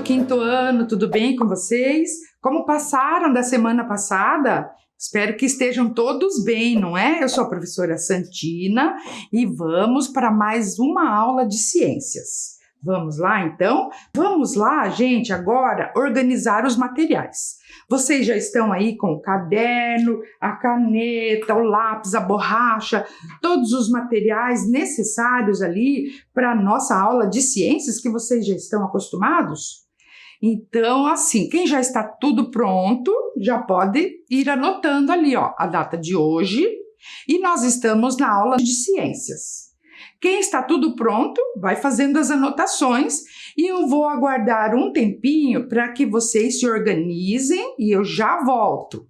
quinto ano, tudo bem com vocês? Como passaram da semana passada? Espero que estejam todos bem, não é? Eu sou a professora Santina e vamos para mais uma aula de ciências. Vamos lá, então? Vamos lá, gente, agora organizar os materiais. Vocês já estão aí com o caderno, a caneta, o lápis, a borracha, todos os materiais necessários ali para a nossa aula de ciências que vocês já estão acostumados? Então, assim, quem já está tudo pronto, já pode ir anotando ali, ó, a data de hoje, e nós estamos na aula de ciências. Quem está tudo pronto, vai fazendo as anotações e eu vou aguardar um tempinho para que vocês se organizem e eu já volto.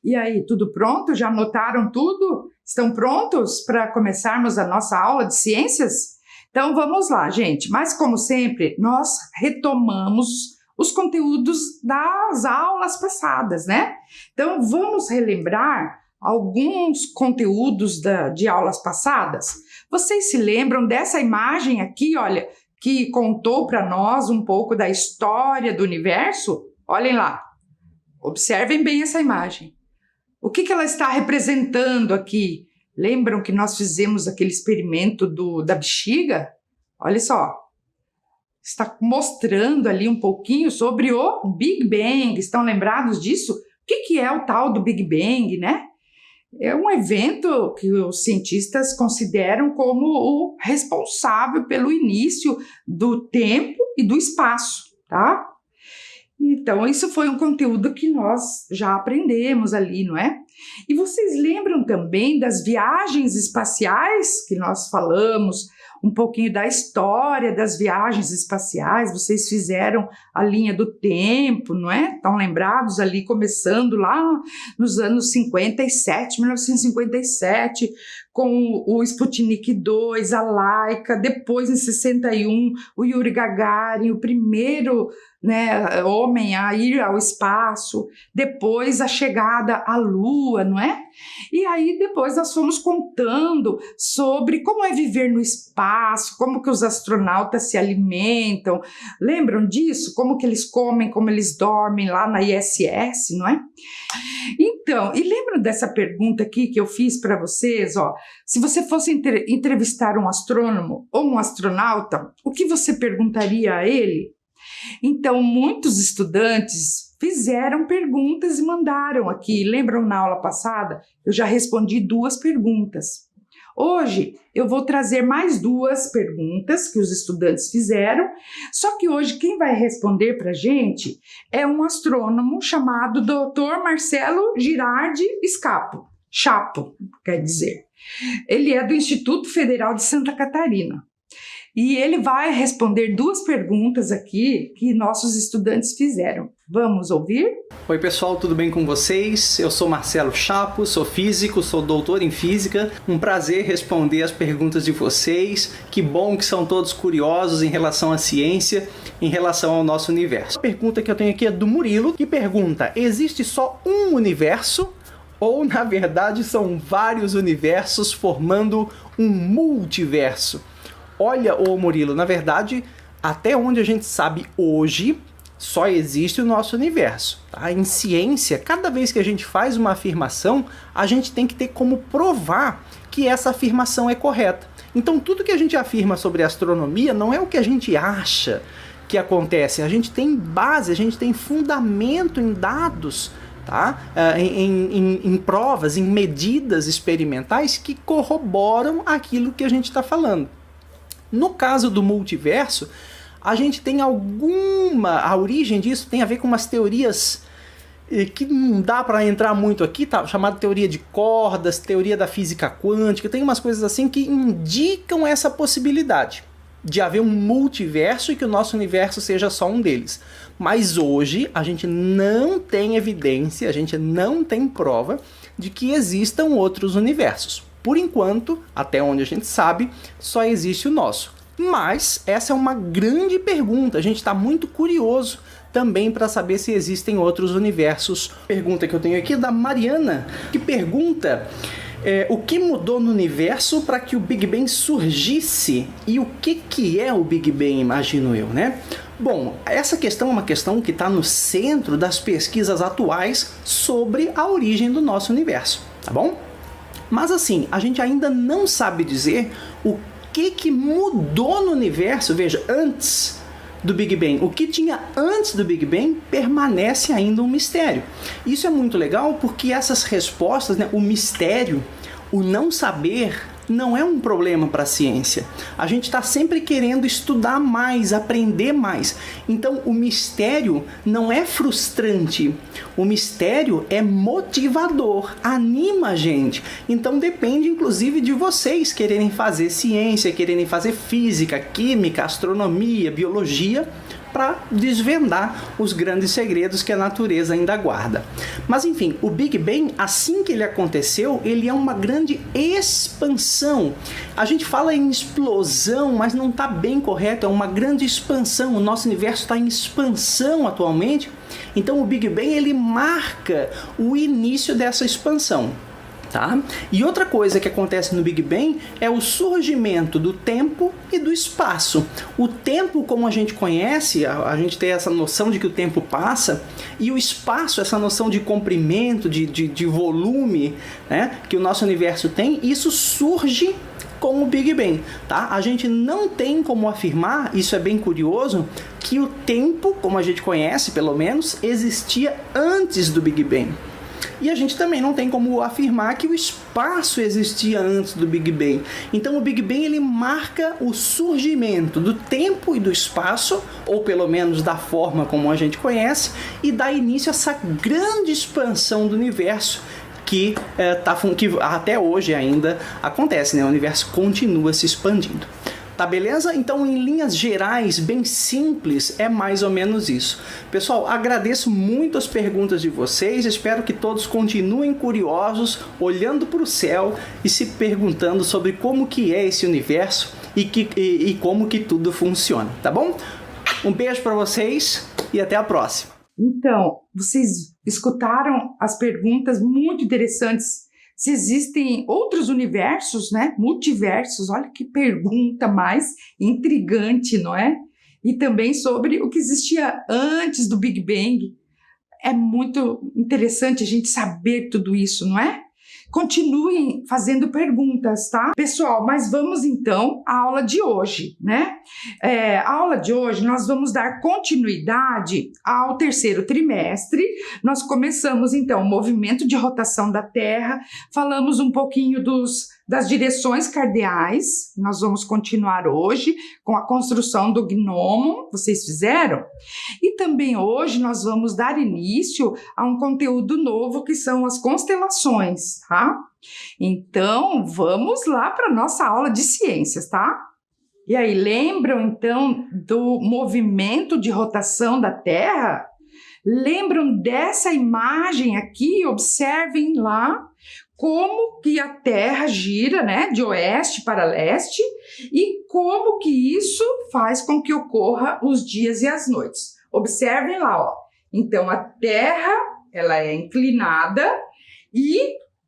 E aí, tudo pronto? Já anotaram tudo? Estão prontos para começarmos a nossa aula de ciências? Então vamos lá, gente. Mas como sempre, nós retomamos os conteúdos das aulas passadas, né? Então vamos relembrar alguns conteúdos de aulas passadas. Vocês se lembram dessa imagem aqui, olha, que contou para nós um pouco da história do universo? Olhem lá, observem bem essa imagem. O que ela está representando aqui? Lembram que nós fizemos aquele experimento da bexiga? Olha só, está mostrando ali um pouquinho sobre o Big Bang. Estão lembrados disso? O que é o tal do Big Bang, né? É um evento que os cientistas consideram como o responsável pelo início do tempo e do espaço, tá? Então, isso foi um conteúdo que nós já aprendemos ali, não é? E vocês lembram também das viagens espaciais que nós falamos, um pouquinho da história das viagens espaciais, vocês fizeram a linha do tempo, não é? Estão lembrados ali, começando lá nos anos 57, 1957, com o Sputnik 2, a Laika, depois em 61, o Yuri Gagarin, o primeiro, né, homem a ir ao espaço, depois a chegada à Lua, não é? E aí depois nós fomos contando sobre como é viver no espaço, como que os astronautas se alimentam, lembram disso? Como que eles comem, como eles dormem lá na ISS, não é? Então, e lembram dessa pergunta aqui que eu fiz para vocês, ó? Se você fosse entrevistar um astrônomo ou um astronauta, o que você perguntaria a ele? Então, muitos estudantes fizeram perguntas e mandaram aqui. Lembram na aula passada? Eu já respondi 2 perguntas. Hoje, eu vou trazer mais 2 perguntas que os estudantes fizeram, só que hoje quem vai responder para a gente é um astrônomo chamado Dr. Marcelo Girardi Chapo, quer dizer. Ele é do Instituto Federal de Santa Catarina. e ele vai responder 2 perguntas aqui que nossos estudantes fizeram. Vamos ouvir? Oi pessoal, tudo bem com vocês? Eu sou Marcelo Chapo, sou físico, sou doutor em física. Um prazer responder as perguntas de vocês. Que bom que são todos curiosos em relação à ciência, em relação ao nosso universo. A pergunta que eu tenho aqui é do Murilo, que pergunta: existe só um universo? Ou, na verdade, são vários universos formando um multiverso? Olha, ô Murilo, na verdade, até onde a gente sabe hoje, só existe o nosso universo. Tá? Em ciência, cada vez que a gente faz uma afirmação, a gente tem que ter como provar que essa afirmação é correta. Então, tudo que a gente afirma sobre astronomia não é o que a gente acha que acontece. A gente tem base, a gente tem fundamento em dados, tá? Em provas, em medidas experimentais que corroboram aquilo que a gente está falando. No caso do multiverso, a gente tem a origem disso tem a ver com umas teorias que não dá para entrar muito aqui, tá? Chamada teoria de cordas, teoria da física quântica, tem umas coisas assim que indicam essa possibilidade de haver um multiverso e que o nosso universo seja só um deles. Mas hoje a gente não tem evidência, a gente não tem prova de que existam outros universos. Por enquanto, até onde a gente sabe, só existe o nosso. Mas essa é uma grande pergunta, a gente está muito curioso também para saber se existem outros universos. Pergunta que eu tenho aqui é da Mariana, que pergunta o que mudou no universo para que o Big Bang surgisse e o que é o Big Bang, imagino eu, né? Bom, essa questão é uma questão que está no centro das pesquisas atuais sobre a origem do nosso universo, tá bom? Mas assim, a gente ainda não sabe dizer o que mudou no universo, veja, antes do Big Bang. O que tinha antes do Big Bang permanece ainda um mistério. Isso é muito legal porque essas respostas, né, o mistério, o não saber, não é um problema para a ciência. A gente está sempre querendo estudar mais, aprender mais. Então o mistério não é frustrante. O mistério é motivador, anima a gente. Então depende inclusive de vocês quererem fazer ciência, quererem fazer física, química, astronomia, biologia, para desvendar os grandes segredos que a natureza ainda guarda. Mas enfim, o Big Bang, assim que ele aconteceu, ele é uma grande expansão. A gente fala em explosão, mas não está bem correto, é uma grande expansão. O nosso universo está em expansão atualmente, então o Big Bang ele marca o início dessa expansão. Tá? E outra coisa que acontece no Big Bang é o surgimento do tempo e do espaço. O tempo, como a gente conhece, a gente tem essa noção de que o tempo passa, e o espaço, essa noção de comprimento, de volume, né, que o nosso universo tem, isso surge com o Big Bang. Tá? A gente não tem como afirmar, isso é bem curioso, que o tempo, como a gente conhece pelo menos, existia antes do Big Bang. E a gente também não tem como afirmar que o espaço existia antes do Big Bang. Então o Big Bang ele marca o surgimento do tempo e do espaço, ou pelo menos da forma como a gente conhece, e dá início a essa grande expansão do universo que até hoje ainda acontece, né? O universo continua se expandindo. Tá beleza? Então, em linhas gerais, bem simples, é mais ou menos isso. Pessoal, agradeço muito as perguntas de vocês, espero que todos continuem curiosos, olhando para o céu e se perguntando sobre como que é esse universo e como que tudo funciona, tá bom? Um beijo para vocês e até a próxima. Então, vocês escutaram as perguntas muito interessantes. Se existem outros universos, né? Multiversos, olha que pergunta mais intrigante, não é? E também sobre o que existia antes do Big Bang. É muito interessante a gente saber tudo isso, não é? Continuem fazendo perguntas, tá? Pessoal, mas vamos então à aula de hoje, né? A aula de hoje nós vamos dar continuidade ao 3º trimestre. Nós começamos então o movimento de rotação da Terra, falamos um pouquinho das direções cardeais. Nós vamos continuar hoje com a construção do gnomo, vocês fizeram? E também hoje nós vamos dar início a um conteúdo novo que são as constelações, tá? Então, vamos lá para a nossa aula de ciências, tá? E aí, lembram então do movimento de rotação da Terra? Lembram dessa imagem aqui? Observem lá como que a Terra gira, né, de oeste para leste e como que isso faz com que ocorra os dias e as noites. Observem lá, ó. Então, a Terra, ela é inclinada e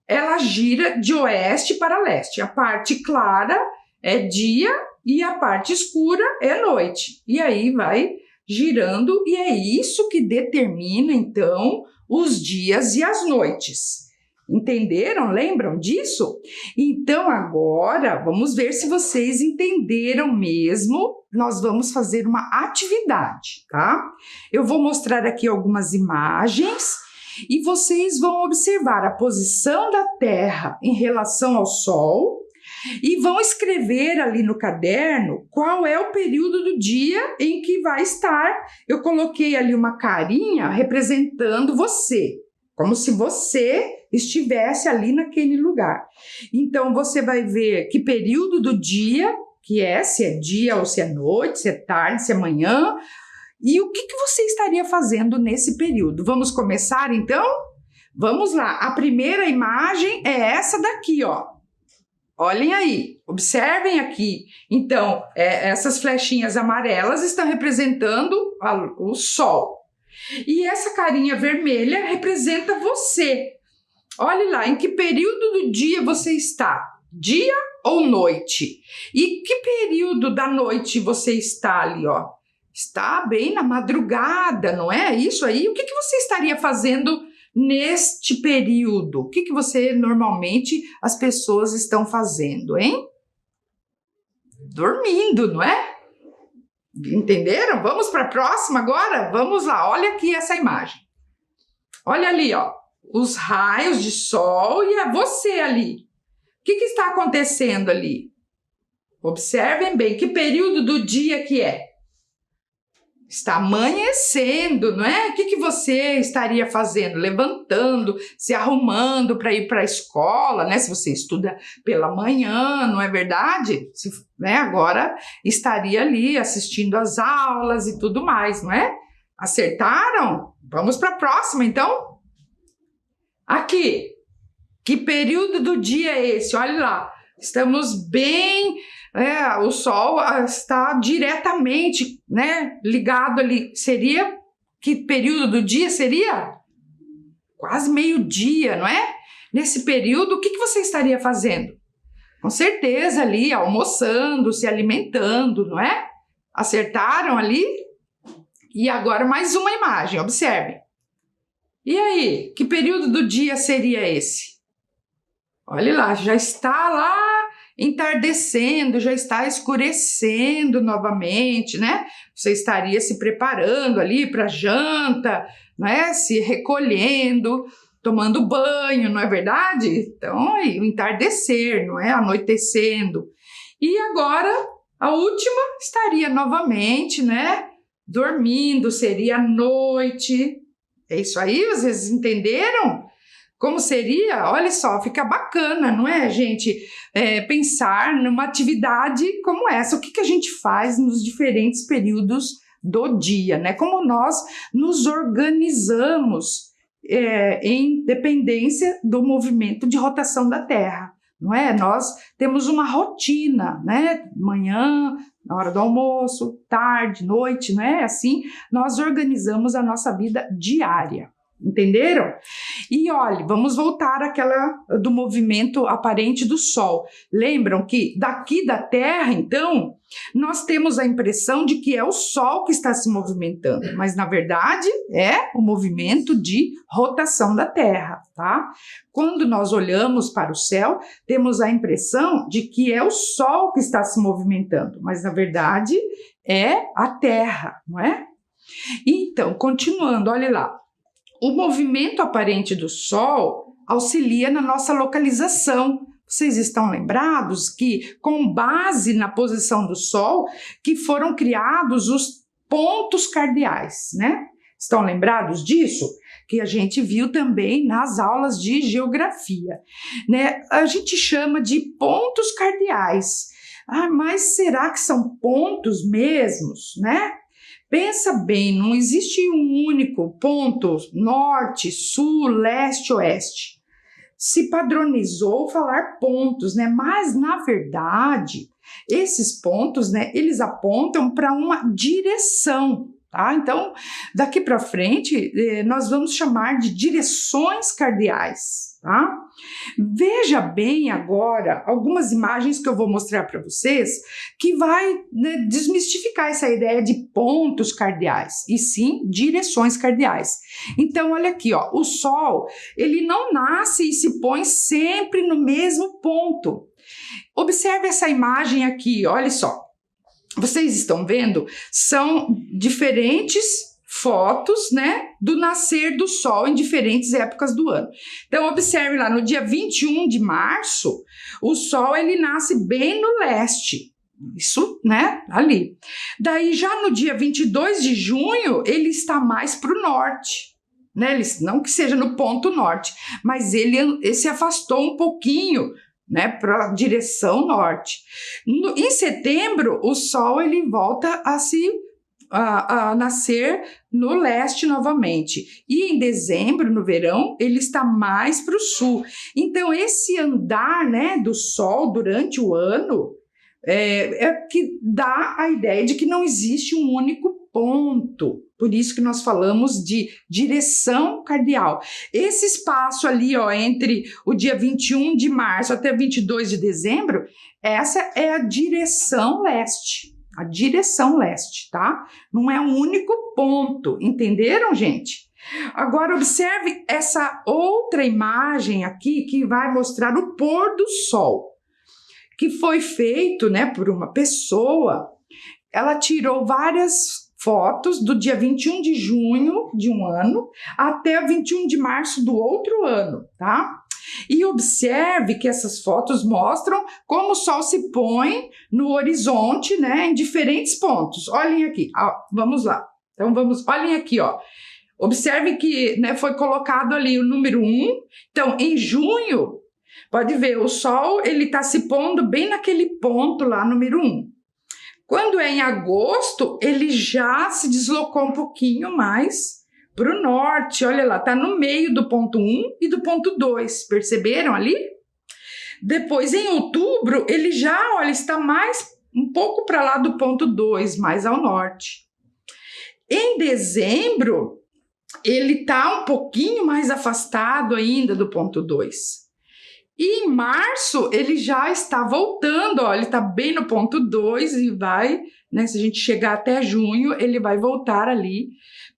ela gira de oeste para leste. A parte clara é dia e a parte escura é noite. E aí vai girando e é isso que determina, então, os dias e as noites. Entenderam? Lembram disso? Então, agora, vamos ver se vocês entenderam mesmo. Nós vamos fazer uma atividade, tá? Eu vou mostrar aqui algumas imagens e vocês vão observar a posição da Terra em relação ao Sol e vão escrever ali no caderno qual é o período do dia em que vai estar. Eu coloquei ali uma carinha representando você, como se você estivesse ali naquele lugar. Então, você vai ver que período do dia que é, se é dia ou se é noite, se é tarde, se é manhã, e o que você estaria fazendo nesse período. Vamos começar, então? Vamos lá. A primeira imagem é essa daqui, ó. Olhem aí, observem aqui. Então, essas flechinhas amarelas estão representando o Sol. E essa carinha vermelha representa você. Olhe lá, em que período do dia você está? Dia ou noite? E que período da noite você está ali, ó? Está bem na madrugada, não é isso aí? O que você estaria fazendo neste período? O que você, normalmente, as pessoas estão fazendo, hein? Dormindo, não é? Entenderam? Vamos para a próxima agora? Vamos lá, olha aqui essa imagem. Olha ali, ó, os raios de sol e é você ali. O que está acontecendo ali? Observem bem, que período do dia que é? Está amanhecendo, não é? O que você estaria fazendo? Levantando, se arrumando para ir para a escola, né? Se você estuda pela manhã, não é verdade? Né? Agora estaria ali assistindo às aulas e tudo mais, não é? Acertaram? Vamos para a próxima, então? Aqui, que período do dia é esse? Olha lá, estamos bem... o Sol está diretamente, né, ligado ali. Seria, que período do dia seria? Quase meio-dia, não é? Nesse período, o que você estaria fazendo? Com certeza ali, almoçando, se alimentando, não é? Acertaram ali? E agora mais uma imagem, observe. E aí, que período do dia seria esse? Olha lá, já está lá entardecendo, já está escurecendo novamente, né? Você estaria se preparando ali para janta, né? Se recolhendo, tomando banho, não é verdade? Então, aí, o entardecer, não é? Anoitecendo. E agora, a última estaria novamente, né? Dormindo, seria a noite. É isso aí, vocês entenderam? Como seria? Olha só, fica bacana, não é, gente? Pensar numa atividade como essa. O que a gente faz nos diferentes períodos do dia, né? Como nós nos organizamos em dependência do movimento de rotação da Terra, não é? Nós temos uma rotina, né? Manhã, na hora do almoço, tarde, noite, não é? Assim, nós organizamos a nossa vida diária. Entenderam? E olha, vamos voltar àquela do movimento aparente do Sol. Lembram que daqui da Terra, então, nós temos a impressão de que é o Sol que está se movimentando, mas na verdade é o movimento de rotação da Terra, tá? Quando nós olhamos para o céu, temos a impressão de que é o Sol que está se movimentando, mas na verdade é a Terra, não é? Então, continuando, olha lá. O movimento aparente do Sol auxilia na nossa localização. Vocês estão lembrados que, com base na posição do Sol, que foram criados os pontos cardeais, né? Estão lembrados disso? Que a gente viu também nas aulas de geografia, né? A gente chama de pontos cardeais. Ah, mas será que são pontos mesmos, né? Pensa bem, não existe um único ponto norte, sul, leste, oeste. Se padronizou falar pontos, né? Mas na verdade, esses pontos, né, eles apontam para uma direção, tá? Então, daqui para frente, nós vamos chamar de direções cardeais, tá? Veja bem agora algumas imagens que eu vou mostrar para vocês que vai, né, desmistificar essa ideia de pontos cardeais e sim direções cardeais. Então, olha aqui, ó, o Sol, ele não nasce e se põe sempre no mesmo ponto. Observe essa imagem aqui, olha só. Vocês estão vendo? São diferentes fotos, né, do nascer do Sol em diferentes épocas do ano. Então, observe lá, no dia 21 de março, o Sol, ele nasce bem no leste. Isso, né, ali. Daí, já no dia 22 de junho, ele está mais para o norte. Né? Não que seja no ponto norte, mas ele se afastou um pouquinho, né, para a direção norte. Em setembro, o Sol, ele volta a nascer no leste novamente. E em dezembro, no verão, ele está mais para o sul. Então, esse andar, né, do Sol durante o ano é que dá a ideia de que não existe um único ponto. Por isso que nós falamos de direção cardeal. Esse espaço ali, ó, entre o dia 21 de março até 22 de dezembro, essa é a direção leste. A direção leste, tá? Não é um único ponto, entenderam, gente? Agora, observe essa outra imagem aqui que vai mostrar o pôr do Sol, que foi feito, né, por uma pessoa. Ela tirou várias fotos do dia 21 de junho de um ano até 21 de março do outro ano, tá? E observe que essas fotos mostram como o Sol se põe no horizonte, né, em diferentes pontos. Olhem aqui, ó, vamos lá. Então, olhem aqui, ó. Observe que, né, foi colocado ali o número 1. Então, em junho, pode ver, o Sol, ele está se pondo bem naquele ponto lá, número 1. Quando é em agosto, ele já se deslocou um pouquinho mais para o norte. Olha lá, está no meio do ponto 1 e do ponto 2. Perceberam ali? Depois, em outubro, ele já, olha, está mais um pouco para lá do ponto 2, mais ao norte. Em dezembro, ele está um pouquinho mais afastado ainda do ponto 2. E em março, ele já está voltando, ó, ele está bem no ponto 2 e vai, né, se a gente chegar até junho, ele vai voltar ali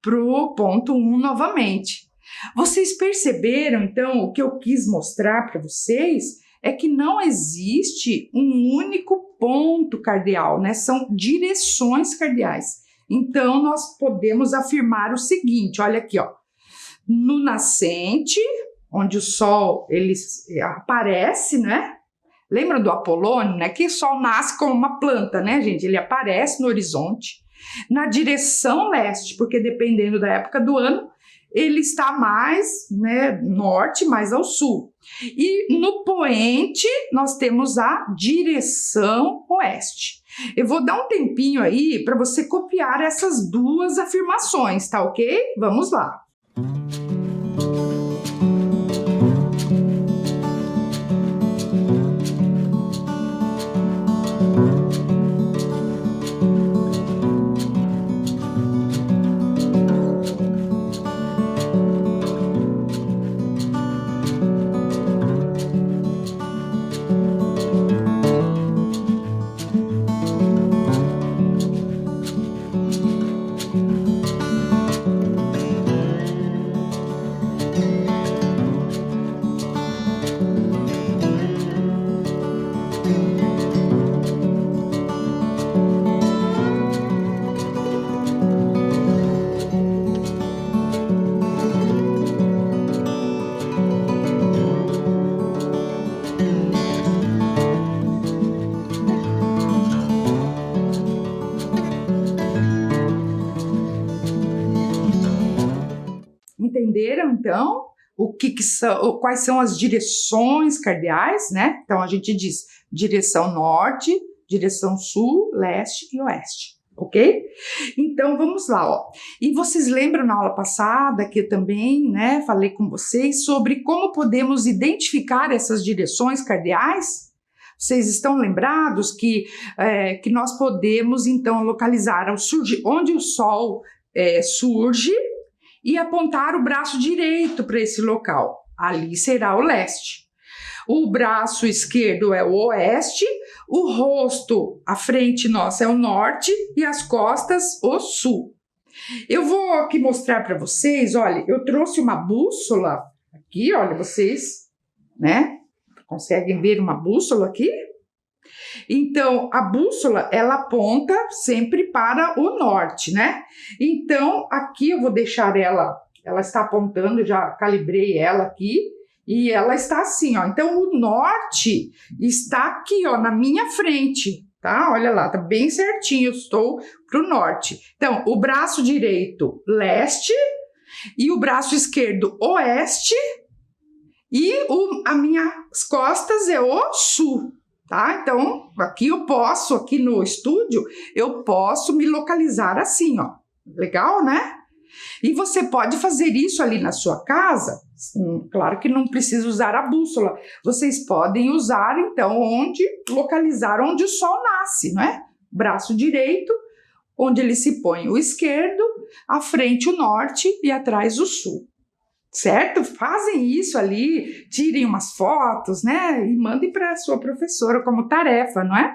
para o ponto 1 novamente. Vocês perceberam, então, o que eu quis mostrar para vocês é que não existe um único ponto cardeal, né? São direções cardeais. Então, nós podemos afirmar o seguinte, olha aqui, ó, no nascente, onde o Sol, ele aparece, né? Lembra do Apolônio, né? Que o Sol nasce como uma planta, né, gente? Ele aparece no horizonte, na direção leste, porque dependendo da época do ano, ele está mais, né, norte, mais ao sul. E no poente, nós temos a direção oeste. Eu vou dar um tempinho aí para você copiar essas duas afirmações, tá ok? Vamos lá. Entenderam, então, quais são as direções cardeais, né? Então, a gente diz direção norte, direção sul, leste e oeste, ok? Então, vamos lá, ó. E vocês lembram na aula passada que eu também, né, falei com vocês sobre como podemos identificar essas direções cardeais? Vocês estão lembrados que nós podemos, então, localizar onde o Sol surge e apontar o braço direito para esse local. Ali será o leste. O braço esquerdo é o oeste, o rosto, a frente nossa é o norte e as costas o sul. Eu vou aqui mostrar para vocês, olha, eu trouxe uma bússola aqui, olha, vocês, né? Conseguem ver uma bússola aqui? Então, a bússola, ela aponta sempre para o norte, né? Então, aqui eu vou deixar ela está apontando, já calibrei ela aqui, e ela está assim, ó. Então, o norte está aqui, ó, na minha frente, tá? Olha lá, tá bem certinho, eu estou pro norte. Então, o braço direito, leste, e o braço esquerdo, oeste, e as minhas costas é o sul, tá? Então, aqui no estúdio, eu posso me localizar assim, ó. Legal, né? E você pode fazer isso ali na sua casa. Claro que não precisa usar a bússola. Vocês podem usar, então, localizar onde o sol nasce, não é? Braço direito, onde ele se põe o esquerdo, à frente o norte e atrás o sul. Certo? Fazem isso ali, tirem umas fotos, né? E mandem para a sua professora como tarefa, não é?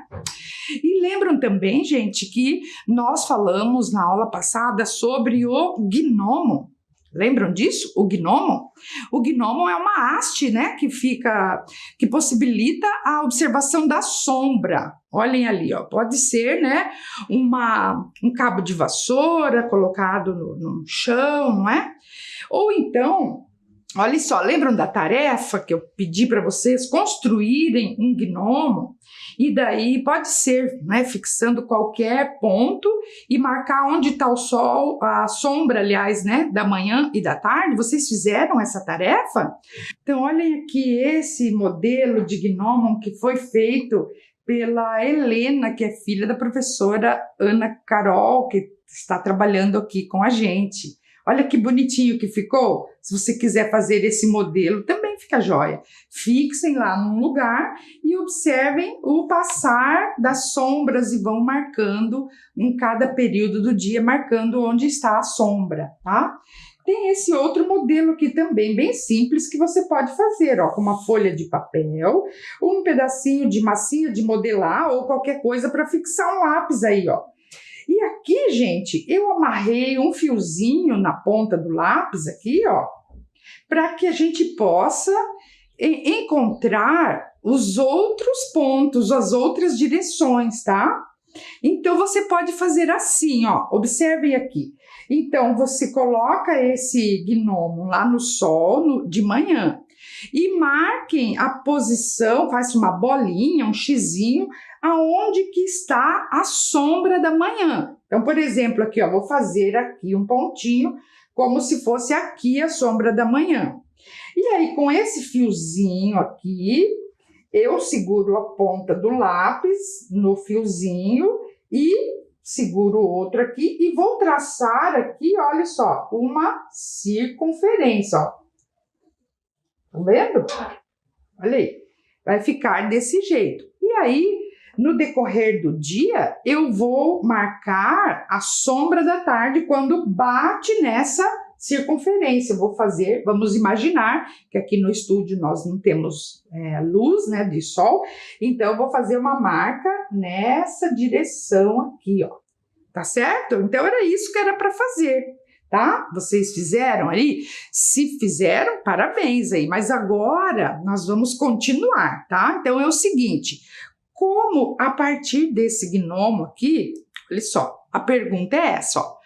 E lembram também, gente, que nós falamos na aula passada sobre o gnomo. Lembram disso? O gnomo? O gnomo é uma haste, né? Que possibilita a observação da sombra. Olhem ali, ó. Pode ser, né? Um cabo de vassoura colocado no chão, não é? Ou então, olha só, lembram da tarefa que eu pedi para vocês construírem um gnomo? E daí pode ser, né, fixando qualquer ponto e marcar onde está o sol, a sombra, aliás, né, da manhã e da tarde. Vocês fizeram essa tarefa? Então, olhem aqui esse modelo de gnomo que foi feito pela Helena, que é filha da professora Ana Carol, que está trabalhando aqui com a gente. Olha que bonitinho que ficou. Se você quiser fazer esse modelo, também fica jóia. Fixem lá num lugar e observem o passar das sombras e vão marcando em cada período do dia, marcando onde está a sombra, tá? Tem esse outro modelo aqui também, bem simples, que você pode fazer, ó, com uma folha de papel, um pedacinho de massinha de modelar ou qualquer coisa para fixar um lápis aí, ó. E aqui, gente, eu amarrei um fiozinho na ponta do lápis aqui, ó, para que a gente possa encontrar os outros pontos, as outras direções, tá? Então, você pode fazer assim, ó, observem aqui. Então, você coloca esse gnomo lá no sol de manhã e marquem a posição, faz uma bolinha, um xizinho, aonde que está a sombra da manhã. Então, por exemplo, aqui, ó, vou fazer aqui um pontinho, como se fosse aqui a sombra da manhã. E aí, com esse fiozinho aqui, eu seguro a ponta do lápis no fiozinho e seguro o outro aqui e vou traçar aqui, olha só, uma circunferência, ó. Tá vendo? Olha aí. Vai ficar desse jeito. E aí, no decorrer do dia, eu vou marcar a sombra da tarde quando bate nessa circunferência. Vamos imaginar que aqui no estúdio nós não temos luz, né, de sol, então eu vou fazer uma marca nessa direção aqui, ó. Tá certo? Então era isso que era para fazer. Tá? Vocês fizeram aí? Se fizeram, parabéns aí. Mas agora nós vamos continuar, tá? Então é o seguinte, como a partir desse gnomo aqui, olha só, a pergunta é essa, ó.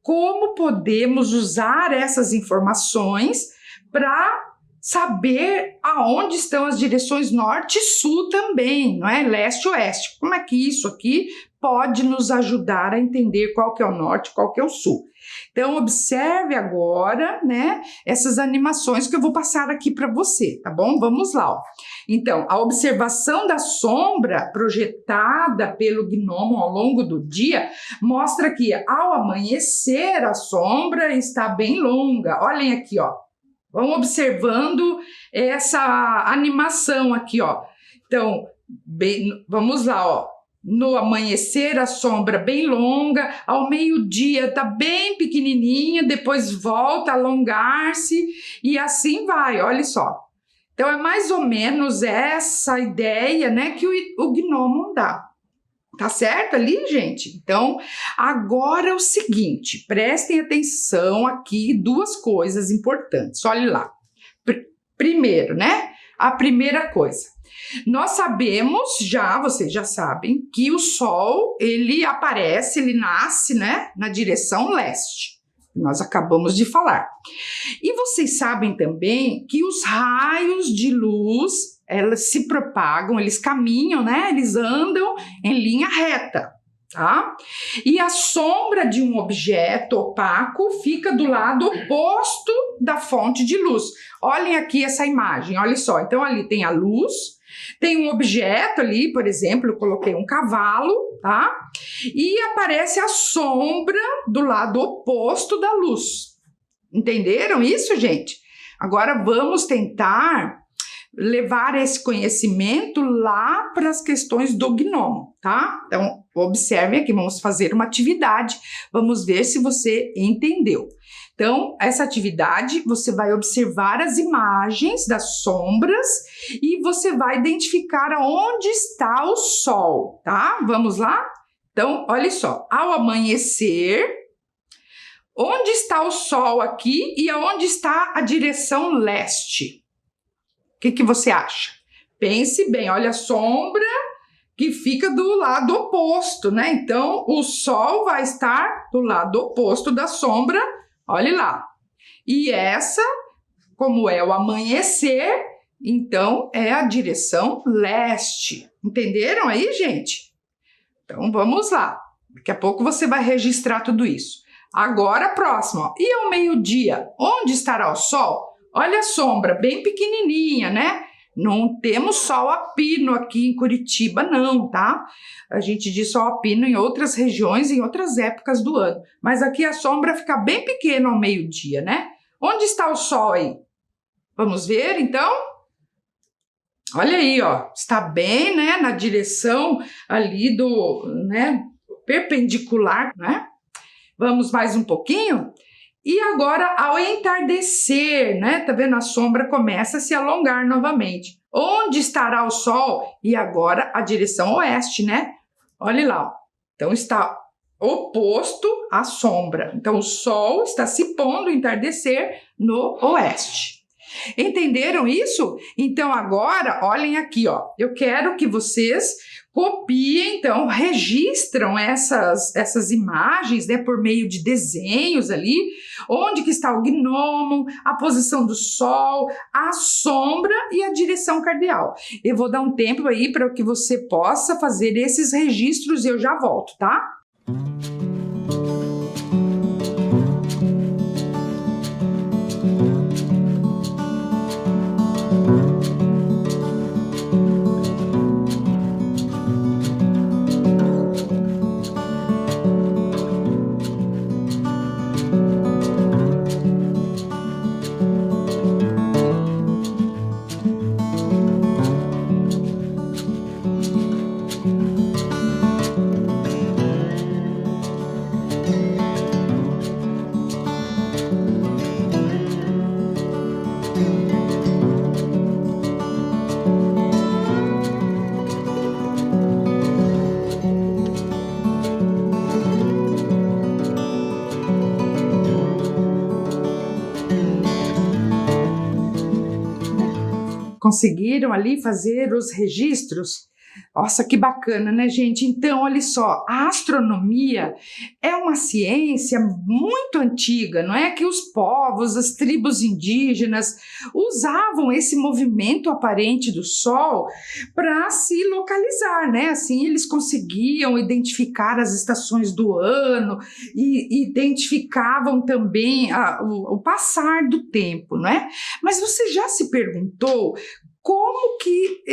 Como podemos usar essas informações para saber aonde estão as direções norte e sul também, não é? Leste e oeste. Como é que isso aqui pode nos ajudar a entender qual que é o norte, qual que é o sul? Então, observe agora, né, essas animações que eu vou passar aqui para você, tá bom? Vamos lá, ó. Então, a observação da sombra projetada pelo gnomo ao longo do dia mostra que, ao amanhecer, a sombra está bem longa. Olhem aqui, ó. Vão observando essa animação aqui, ó. Então, vamos lá, ó. No amanhecer, a sombra bem longa, ao meio-dia tá bem pequenininha, depois volta a alongar-se e assim vai, olha só. Então, é mais ou menos essa ideia, né, que o gnomo dá. Tá certo ali, gente? Então, agora é o seguinte, prestem atenção aqui, duas coisas importantes, olha lá. Primeiro, né, a primeira coisa. Nós sabemos já, vocês já sabem, que o Sol, ele aparece, ele nasce, né, na direção leste. Nós acabamos de falar. E vocês sabem também que os raios de luz, elas se propagam, eles caminham, né, eles andam em linha reta, tá? E a sombra de um objeto opaco fica do lado oposto da fonte de luz. Olhem aqui essa imagem, olha só. Então, ali tem a luz, tem um objeto ali, por exemplo, eu coloquei um cavalo, tá? E aparece a sombra do lado oposto da luz. Entenderam isso, gente? Agora vamos tentar levar esse conhecimento lá para as questões do gnomo, tá? Então, observe aqui, vamos fazer uma atividade, vamos ver se você entendeu. Então, essa atividade, você vai observar as imagens das sombras e você vai identificar onde está o Sol, tá? Vamos lá? Então, olha só, ao amanhecer, onde está o Sol aqui e aonde está a direção leste? O que você acha? Pense bem, olha a sombra que fica do lado oposto, né? Então, o Sol vai estar do lado oposto da sombra. Olha lá. E essa, como é o amanhecer, então é a direção leste. Entenderam aí, gente? Então vamos lá. Daqui a pouco você vai registrar tudo isso. Agora a próxima, ó. E ao meio-dia, onde estará o Sol? Olha a sombra, bem pequenininha, né? Não temos sol a pino aqui em Curitiba, não, tá? A gente diz sol a pino em outras regiões, em outras épocas do ano. Mas aqui a sombra fica bem pequena ao meio-dia, né? Onde está o Sol aí? Vamos ver, então? Olha aí, ó. Está bem, né? Na direção ali do, né? Perpendicular, né? Vamos mais um pouquinho? E agora, ao entardecer, né? Tá vendo? A sombra começa a se alongar novamente. Onde estará o Sol? E agora a direção oeste, né? Olha lá, ó. Então está oposto à sombra. Então o Sol está se pondo ao entardecer no oeste. Entenderam isso? Então agora, olhem aqui, ó. Eu quero que vocês copiem, então, registram essas imagens, né, por meio de desenhos ali, onde que está o gnomo, a posição do Sol, a sombra e a direção cardeal. Eu vou dar um tempo aí para que você possa fazer esses registros e eu já volto, tá? Conseguiram ali fazer os registros Nossa, que bacana, né, gente? Então, olha só, a astronomia é uma ciência muito antiga, não é? Que os povos, as tribos indígenas usavam esse movimento aparente do Sol para se localizar, né? Assim, eles conseguiam identificar as estações do ano e identificavam também o passar do tempo, não é? Mas você já se perguntou como que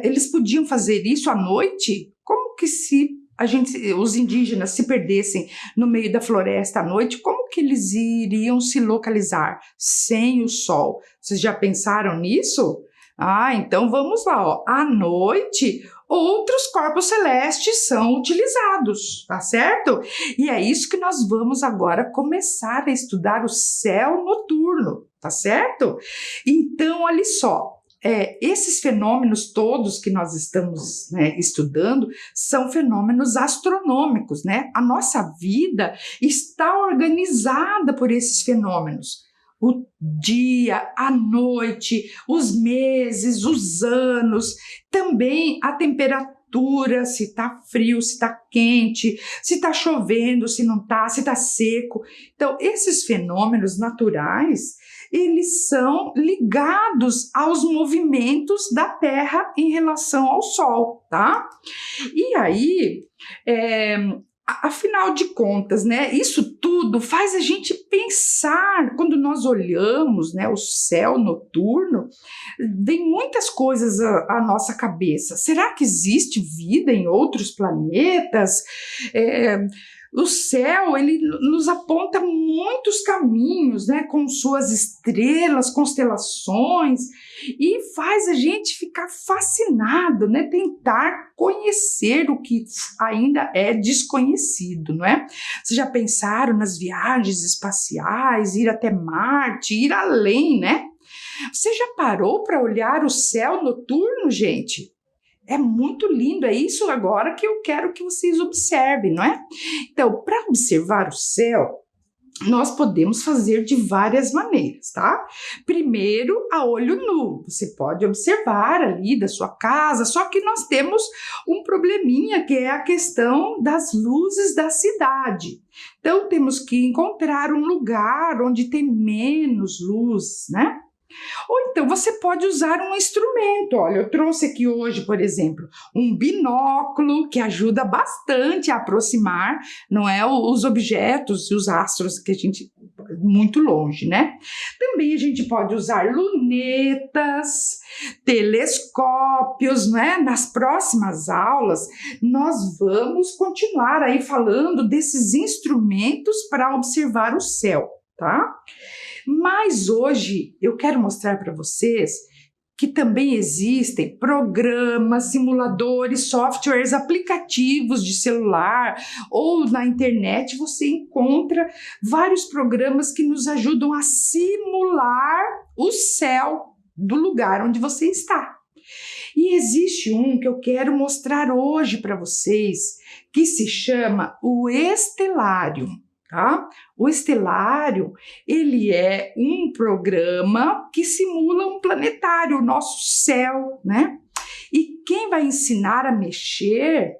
eles podiam fazer isso à noite? Como que os indígenas se perdessem no meio da floresta à noite, como que eles iriam se localizar sem o sol? Vocês já pensaram nisso? Então vamos lá, ó. À noite, outros corpos celestes são utilizados, tá certo? E é isso que nós vamos agora começar a estudar o céu noturno, tá certo? Então, olha só. Esses fenômenos todos que nós estamos, né, estudando são fenômenos astronômicos, né? A nossa vida está organizada por esses fenômenos. O dia, a noite, os meses, os anos, também a temperatura, se está frio, se está quente, se está chovendo, se não está, se está seco. Então, esses fenômenos naturais, eles são ligados aos movimentos da Terra em relação ao Sol, tá? E aí, afinal de contas, né, isso tudo faz a gente pensar, quando nós olhamos, né, o céu noturno, vem muitas coisas à nossa cabeça. Será que existe vida em outros planetas? O céu, ele nos aponta muitos caminhos, né, com suas estrelas, constelações, e faz a gente ficar fascinado, né, tentar conhecer o que ainda é desconhecido, não é? Vocês já pensaram nas viagens espaciais, ir até Marte, ir além, né? Você já parou para olhar o céu noturno, gente? É muito lindo, é isso agora que eu quero que vocês observem, não é? Então, para observar o céu, nós podemos fazer de várias maneiras, tá? Primeiro, a olho nu. Você pode observar ali da sua casa, só que nós temos um probleminha, que é a questão das luzes da cidade. Então, temos que encontrar um lugar onde tem menos luz, né? Ou então você pode usar um instrumento. Olha, eu trouxe aqui hoje, por exemplo, um binóculo que ajuda bastante a aproximar, não é, os objetos e os astros que a gente muito longe, né? Também a gente pode usar lunetas, telescópios, né? Nas próximas aulas nós vamos continuar aí falando desses instrumentos para observar o céu, tá? Mas hoje eu quero mostrar para vocês que também existem programas, simuladores, softwares, aplicativos de celular ou na internet. Você encontra vários programas que nos ajudam a simular o céu do lugar onde você está. E existe um que eu quero mostrar hoje para vocês, que se chama o Estelário. Tá? O Estelário, ele é um programa que simula um planetário, o nosso céu, né? E quem vai ensinar a mexer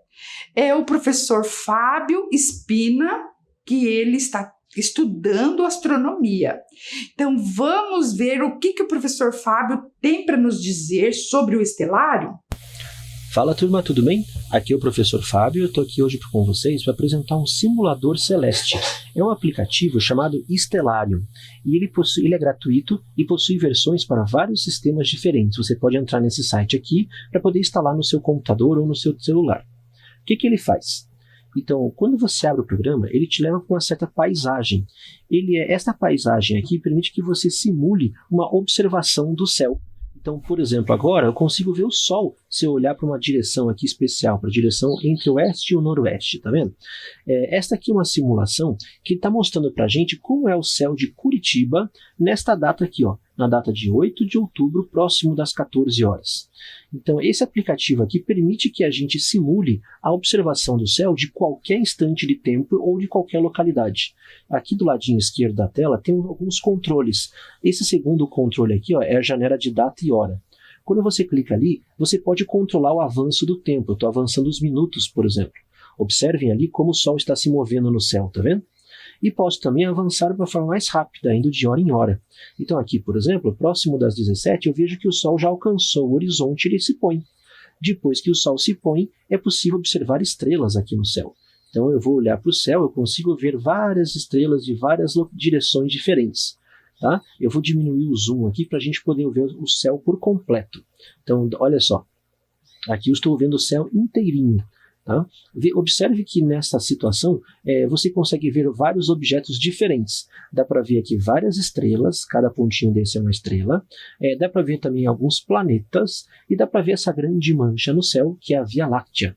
é o professor Fábio Spina, que ele está estudando astronomia. Então, vamos ver o que o professor Fábio tem para nos dizer sobre o Estelário? Fala, turma, tudo bem? Aqui é o professor Fábio, eu estou aqui hoje com vocês para apresentar um simulador celeste. É um aplicativo chamado Stellarium e ele é gratuito e possui versões para vários sistemas diferentes. Você pode entrar nesse site aqui para poder instalar no seu computador ou no seu celular. O que ele faz? Então, quando você abre o programa, ele te leva para uma certa paisagem. Esta paisagem aqui permite que você simule uma observação do céu. Então, por exemplo, agora eu consigo ver o Sol se eu olhar para uma direção aqui especial, para a direção entre o oeste e o noroeste, tá vendo? Esta aqui é uma simulação que está mostrando para a gente como é o céu de Curitiba nesta data aqui, ó, na data de 8 de outubro, próximo das 14 horas. Então, esse aplicativo aqui permite que a gente simule a observação do céu de qualquer instante de tempo ou de qualquer localidade. Aqui do ladinho esquerdo da tela tem alguns controles. Esse segundo controle aqui, ó, é a janela de data e hora. Quando você clica ali, você pode controlar o avanço do tempo. Eu estou avançando os minutos, por exemplo. Observem ali como o Sol está se movendo no céu, tá vendo? E posso também avançar de uma forma mais rápida, indo de hora em hora. Então aqui, por exemplo, próximo das 17, eu vejo que o Sol já alcançou o horizonte e ele se põe. Depois que o Sol se põe, é possível observar estrelas aqui no céu. Então eu vou olhar para o céu, eu consigo ver várias estrelas de várias direções diferentes. Tá? Eu vou diminuir o zoom aqui para a gente poder ver o céu por completo. Então, olha só. Aqui eu estou vendo o céu inteirinho. Tá? Observe que nessa situação você consegue ver vários objetos diferentes. Dá para ver aqui várias estrelas, cada pontinho desse é uma estrela. Dá para ver também alguns planetas e dá para ver essa grande mancha no céu que é a Via Láctea.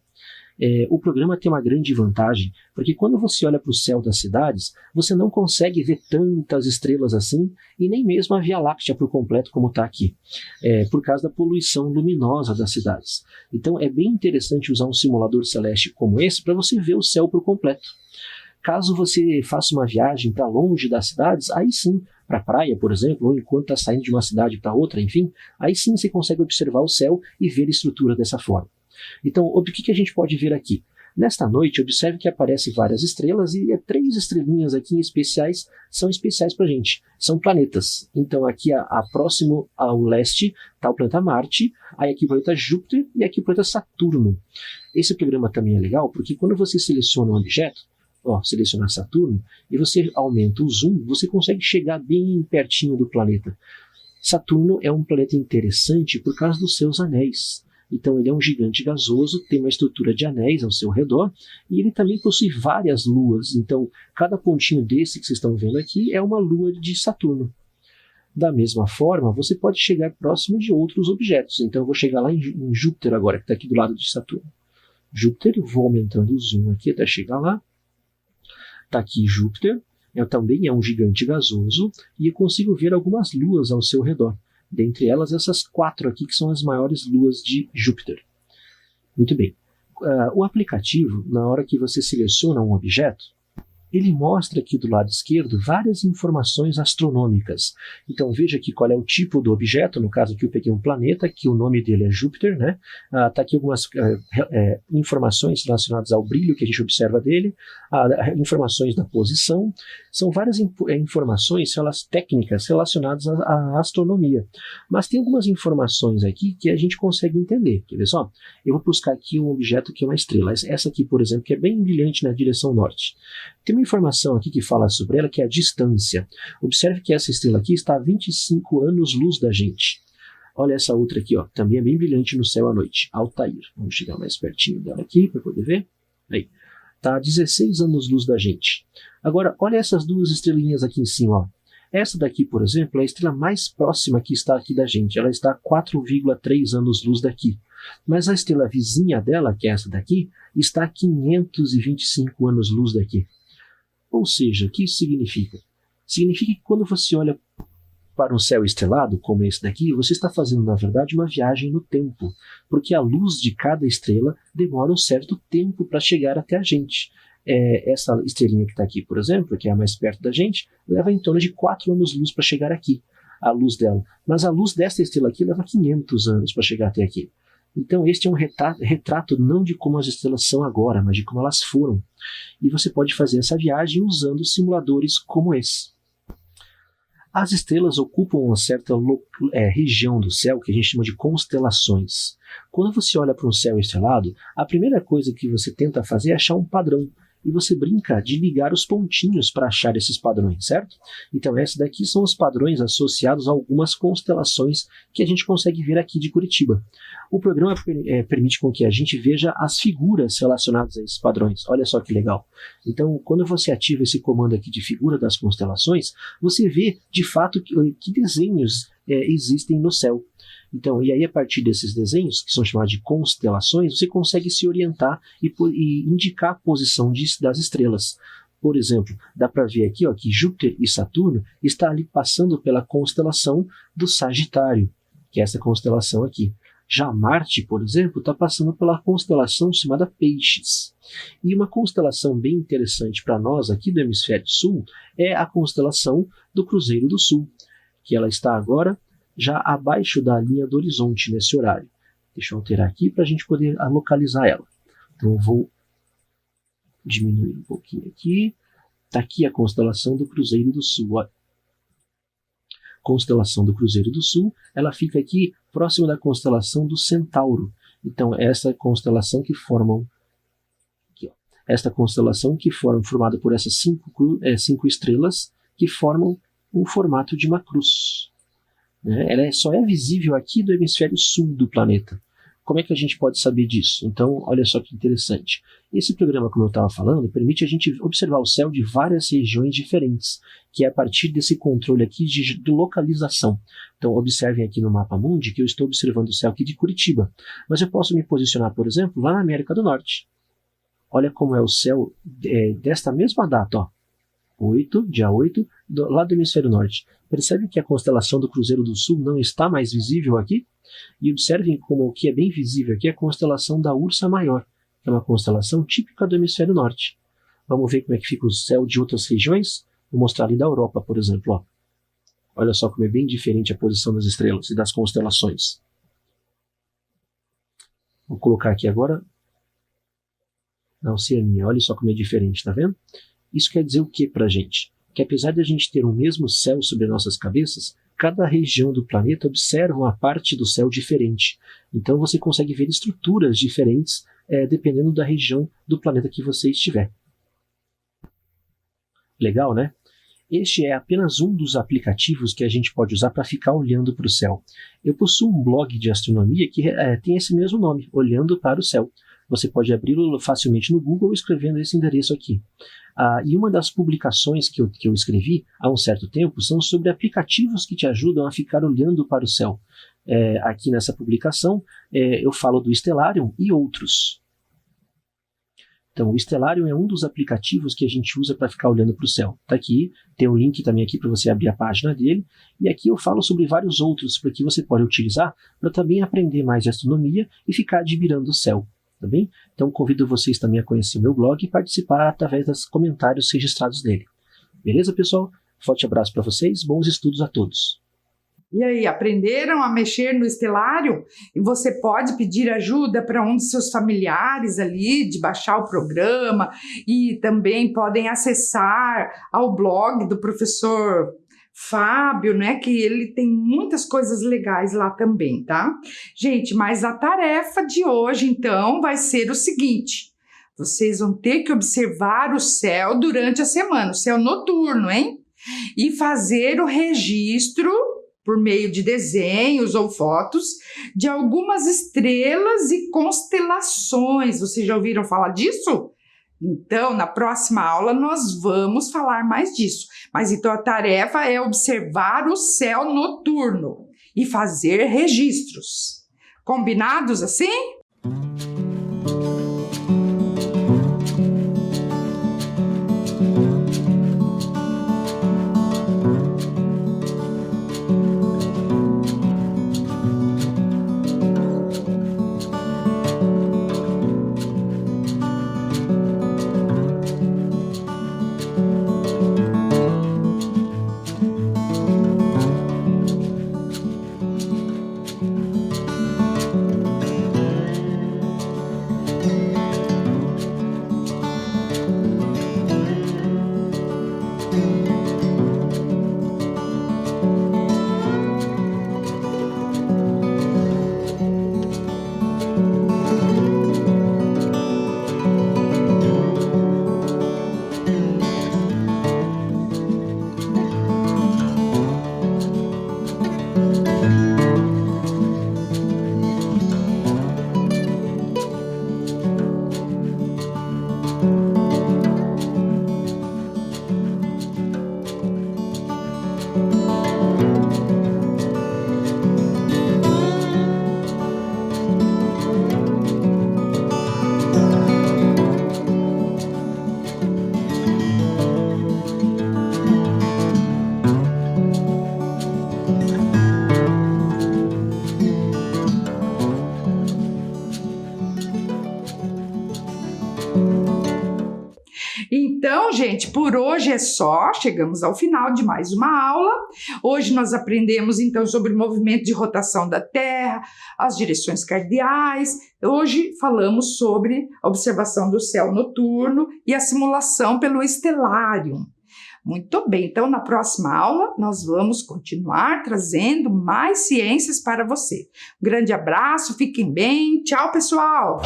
O programa tem uma grande vantagem, porque quando você olha para o céu das cidades, você não consegue ver tantas estrelas assim, e nem mesmo a Via Láctea por completo como está aqui, por causa da poluição luminosa das cidades. Então é bem interessante usar um simulador celeste como esse para você ver o céu por completo. Caso você faça uma viagem para longe das cidades, aí sim, para a praia, por exemplo, ou enquanto está saindo de uma cidade para outra, enfim, aí sim você consegue observar o céu e ver a estrutura dessa forma. Então, o que a gente pode ver aqui? Nesta noite, observe que aparecem várias estrelas e 3 estrelinhas aqui especiais são especiais para a gente. São planetas. Então, aqui próximo ao leste está o planeta Marte, aí aqui o planeta Júpiter e aqui o planeta Saturno. Esse programa também é legal porque quando você seleciona um objeto, selecionar Saturno, e você aumenta o zoom, você consegue chegar bem pertinho do planeta. Saturno é um planeta interessante por causa dos seus anéis. Então ele é um gigante gasoso, tem uma estrutura de anéis ao seu redor e ele também possui várias luas. Então cada pontinho desse que vocês estão vendo aqui é uma lua de Saturno. Da mesma forma, você pode chegar próximo de outros objetos. Então eu vou chegar lá em Júpiter agora, que está aqui do lado de Saturno. Júpiter, eu vou aumentando o zoom aqui até chegar lá. Está aqui Júpiter, também é um gigante gasoso e eu consigo ver algumas luas ao seu redor. Dentre elas, essas 4 aqui, que são as maiores luas de Júpiter. Muito bem. O aplicativo, na hora que você seleciona um objeto, ele mostra aqui do lado esquerdo várias informações astronômicas. Então veja aqui qual é o tipo do objeto, no caso aqui eu peguei um planeta, que o nome dele é Júpiter, né? Tá aqui algumas informações relacionadas ao brilho que a gente observa dele, informações da posição, são várias informações técnicas relacionadas à astronomia. Mas tem algumas informações aqui que a gente consegue entender. Quer ver só? Eu vou buscar aqui um objeto que é uma estrela. Essa aqui, por exemplo, que é bem brilhante na direção norte. Tem uma informação aqui que fala sobre ela, que é a distância. Observe que essa estrela aqui está a 25 anos-luz da gente. Olha essa outra aqui, também é bem brilhante no céu à noite, Altair. Vamos chegar mais pertinho dela aqui para poder ver. Aí, está a 16 anos-luz da gente. Agora, olha essas 2 estrelinhas aqui em cima. Essa daqui, por exemplo, é a estrela mais próxima que está aqui da gente. Ela está a 4,3 anos-luz daqui. Mas a estrela vizinha dela, que é essa daqui, está a 525 anos-luz daqui. Ou seja, o que isso significa? Significa que quando você olha para um céu estrelado, como esse daqui, você está fazendo, na verdade, uma viagem no tempo, porque a luz de cada estrela demora um certo tempo para chegar até a gente. Essa estrelinha que está aqui, por exemplo, que é a mais perto da gente, leva em torno de 4 anos-luz para chegar aqui, a luz dela. Mas a luz dessa estrela aqui leva 500 anos para chegar até aqui. Então este é um retrato não de como as estrelas são agora, mas de como elas foram. E você pode fazer essa viagem usando simuladores como esse. As estrelas ocupam uma certa região do céu que a gente chama de constelações. Quando você olha para um céu estrelado, a primeira coisa que você tenta fazer é achar um padrão. E você brinca de ligar os pontinhos para achar esses padrões, certo? Então esses daqui são os padrões associados a algumas constelações que a gente consegue ver aqui de Curitiba. O programa permite com que a gente veja as figuras relacionadas a esses padrões. Olha só que legal. Então, quando você ativa esse comando aqui de figura das constelações, você vê de fato que desenhos existem no céu. Então, e aí a partir desses desenhos, que são chamados de constelações, você consegue se orientar e indicar a posição das estrelas. Por exemplo, dá para ver aqui que Júpiter e Saturno estão ali passando pela constelação do Sagitário, que é essa constelação aqui. Já Marte, por exemplo, está passando pela constelação chamada Peixes. E uma constelação bem interessante para nós aqui do Hemisfério Sul é a constelação do Cruzeiro do Sul, que ela está agora já abaixo da linha do horizonte nesse horário. Deixa eu alterar aqui para a gente poder localizar ela. Então eu vou diminuir um pouquinho aqui. Está aqui a constelação do Cruzeiro do Sul. Olha. Constelação do Cruzeiro do Sul, ela fica aqui próximo da constelação do Centauro. Então, essa constelação que formam aqui, ó, esta constelação que formada por essas cinco estrelas que formam um formato de uma cruz. Né? Ela só é visível aqui do hemisfério sul do planeta. Como é que a gente pode saber disso? Então, olha só que interessante. Esse programa, como eu estava falando, permite a gente observar o céu de várias regiões diferentes, que é a partir desse controle aqui de localização. Então, observem aqui no mapa mundi que eu estou observando o céu aqui de Curitiba. Mas eu posso me posicionar, por exemplo, lá na América do Norte. Olha como é o céu desta mesma data, ó. Dia 8, lá do hemisfério norte. Percebe que a constelação do Cruzeiro do Sul não está mais visível aqui? E observem como o que é bem visível aqui é a constelação da Ursa Maior, que é uma constelação típica do hemisfério norte. Vamos ver como é que fica o céu de outras regiões? Vou mostrar ali da Europa, por exemplo. Ó. Olha só como é bem diferente a posição das estrelas e das constelações. Vou colocar aqui agora na Oceania. Olha só como é diferente, tá vendo? Isso quer dizer o que para a gente? Que apesar de a gente ter o mesmo céu sobre nossas cabeças, cada região do planeta observa uma parte do céu diferente. Então você consegue ver estruturas diferentes dependendo da região do planeta que você estiver. Legal, né? Este é apenas um dos aplicativos que a gente pode usar para ficar olhando para o céu. Eu possuo um blog de astronomia que tem esse mesmo nome, Olhando para o Céu. Você pode abri-lo facilmente no Google escrevendo esse endereço aqui. E uma das publicações que eu escrevi há um certo tempo são sobre aplicativos que te ajudam a ficar olhando para o céu. Aqui nessa publicação eu falo do Stellarium e outros. Então o Stellarium é um dos aplicativos que a gente usa para ficar olhando para o céu. Está aqui, tem um link também aqui para você abrir a página dele. E aqui eu falo sobre vários outros que você pode utilizar para também aprender mais de astronomia e ficar admirando o céu. Tá bem? Então convido vocês também a conhecer o meu blog e participar através dos comentários registrados nele. Beleza, pessoal? Forte abraço para vocês, bons estudos a todos. E aí, aprenderam a mexer no Stellarium? E você pode pedir ajuda para um de seus familiares ali, de baixar o programa, e também podem acessar ao blog do professor Fábio, né, que ele tem muitas coisas legais lá também, tá? Gente, mas a tarefa de hoje, então, vai ser o seguinte: vocês vão ter que observar o céu durante a semana, o céu noturno, hein? E fazer o registro, por meio de desenhos ou fotos, de algumas estrelas e constelações. Vocês já ouviram falar disso? Então, na próxima aula, nós vamos falar mais disso. Mas então a tarefa é observar o céu noturno e fazer registros. Combinados assim? Então, gente, por hoje é só, chegamos ao final de mais uma aula. Hoje nós aprendemos, então, sobre o movimento de rotação da Terra, as direções cardeais. Hoje falamos sobre a observação do céu noturno e a simulação pelo estelário. Muito bem, então na próxima aula nós vamos continuar trazendo mais ciências para você. Um grande abraço, fiquem bem, tchau pessoal!